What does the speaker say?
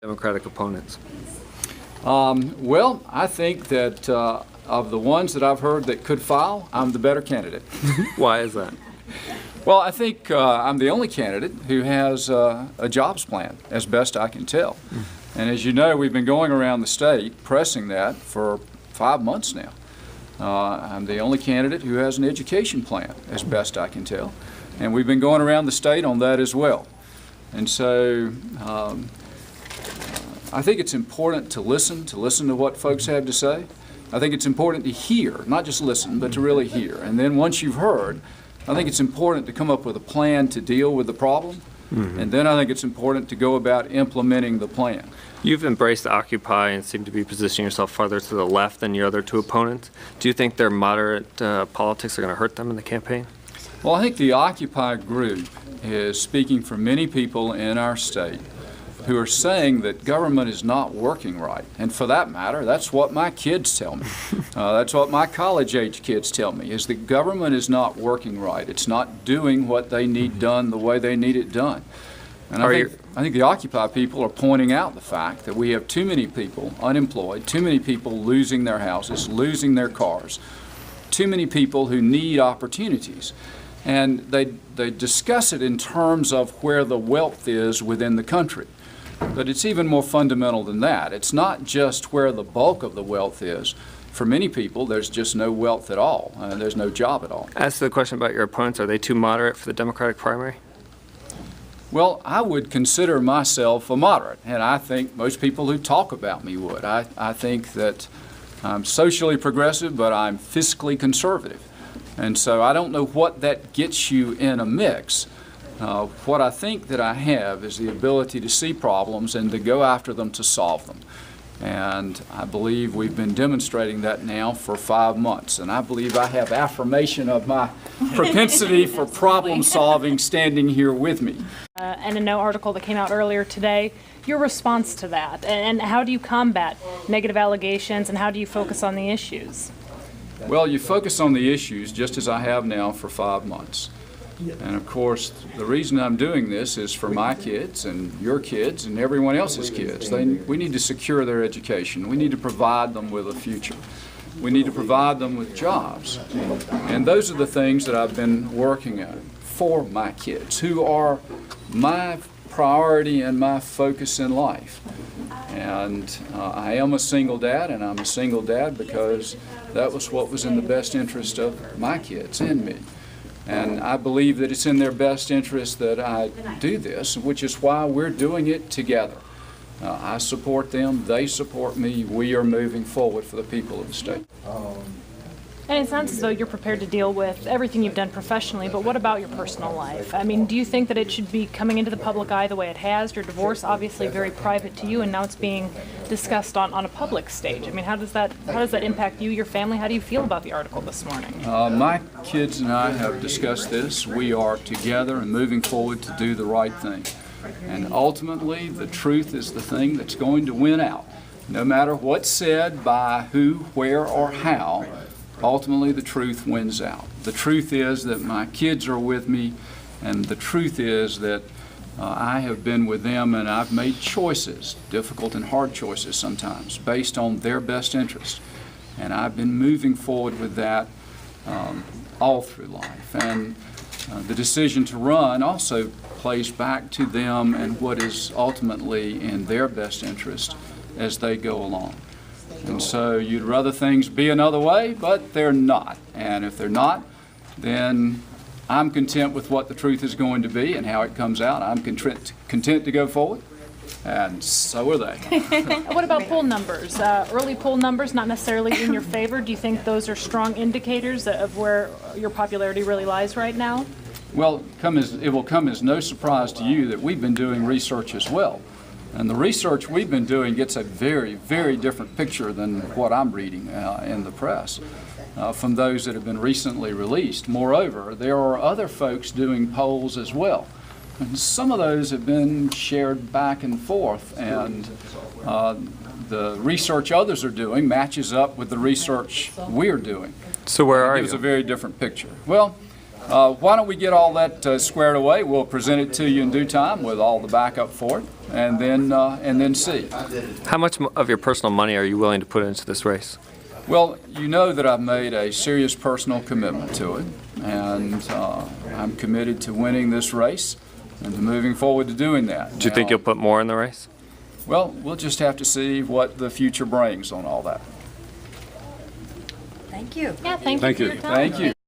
Democratic opponents? Well, I think that of the ones that I've heard that could file, I'm the better candidate. Why is that? Well, I think I'm the only candidate who has a jobs plan, as best I can tell. And as you know, we've been going around the state pressing that for 5 months now. I'm the only candidate who has an education plan, as best I can tell. And we've been going around the state on that as well. And so I think it's important to listen to what folks have to say. I think it's important to hear, not just listen, but to really hear. And then once you've heard, I think it's important to come up with a plan to deal with the problem. And then I think it's important to go about implementing the plan. You've embraced Occupy and seem to be positioning yourself farther to the left than your other two opponents. Do you think their moderate politics are going to hurt them in the campaign? Well, I think the Occupy group is speaking for many people in our state who are saying that government is not working right. And for that matter, that's what my kids tell me. That's what my college-age kids tell me, is that government is not working right. It's not doing what they need done the way they need it done. And I think the Occupy people are pointing out the fact that we have too many people unemployed, too many people losing their houses, losing their cars, too many people who need opportunities. And they discuss it in terms of where the wealth is within the country. But it's even more fundamental than that. It's not just where the bulk of the wealth is. For many people, there's just no wealth at all. There's no job at all. As to the question about your opponents, are they too moderate for the Democratic primary? Well, I would consider myself a moderate, and I think most people who talk about me would. I think that I'm socially progressive, but I'm fiscally conservative. And so I don't know what that gets you in a mix. What I think that I have is the ability to see problems and to go after them to solve them. And I believe we've been demonstrating that now for 5 months. And I believe I have affirmation of my propensity for problem solving standing here with me. And a no article that came out earlier today, your response to that, and how do you combat negative allegations, and how do you focus on the issues? Well, you focus on the issues just as I have now for 5 months. And of course, the reason I'm doing this is for my kids and your kids and everyone else's kids. We need to secure their education. We need to provide them with a future. We need to provide them with jobs. And those are the things that I've been working on for my kids, who are my priority and my focus in life. And I am a single dad, and I'm a single dad because that was what was in the best interest of my kids and me. And I believe that it's in their best interest that I do this, which is why we're doing it together. I support them, they support me, we are moving forward for the people of the state. And it sounds as though you're prepared to deal with everything you've done professionally, but what about your personal life? I mean, do you think that it should be coming into the public eye the way it has? Your divorce, obviously very private to you, and now it's being discussed on a public stage. I mean, how does that impact you, your family? How do you feel about the article this morning? My kids and I have discussed this. We are together and moving forward to do the right thing. And ultimately, the truth is the thing that's going to win out. No matter what's said by who, where, or how, ultimately the truth wins out. The truth is that my kids are with me, and the truth is that I have been with them and I've made choices, difficult and hard choices sometimes, based on their best interest. And I've been moving forward with that all through life. And the decision to run also plays back to them and what is ultimately in their best interest as they go along. And so you'd rather things be another way, but they're not. And if they're not, then I'm content with what the truth is going to be and how it comes out. I'm content to go forward, and so are they. What about poll numbers? Early poll numbers, not necessarily in your favor. Do you think those are strong indicators of where your popularity really lies right now? Well, it will come as no surprise to you that we've been doing research as well. And the research we've been doing gets a very, very different picture than what I'm reading in the press from those that have been recently released. Moreover, there are other folks doing polls as well. And some of those have been shared back and forth, and the research others are doing matches up with the research we're doing. So where are you? It gives a very different picture. Well, Why don't we get all that squared away? We'll present it to you in due time with all the backup for it, and then see. How much of your personal money are you willing to put into this race? Well, you know that I've made a serious personal commitment to it, and I'm committed to winning this race and to moving forward to doing that. Do you think you'll put more in the race? Well, we'll just have to see what the future brings on all that. Thank you. Yeah, thank you Thank for you. your time. Thank you.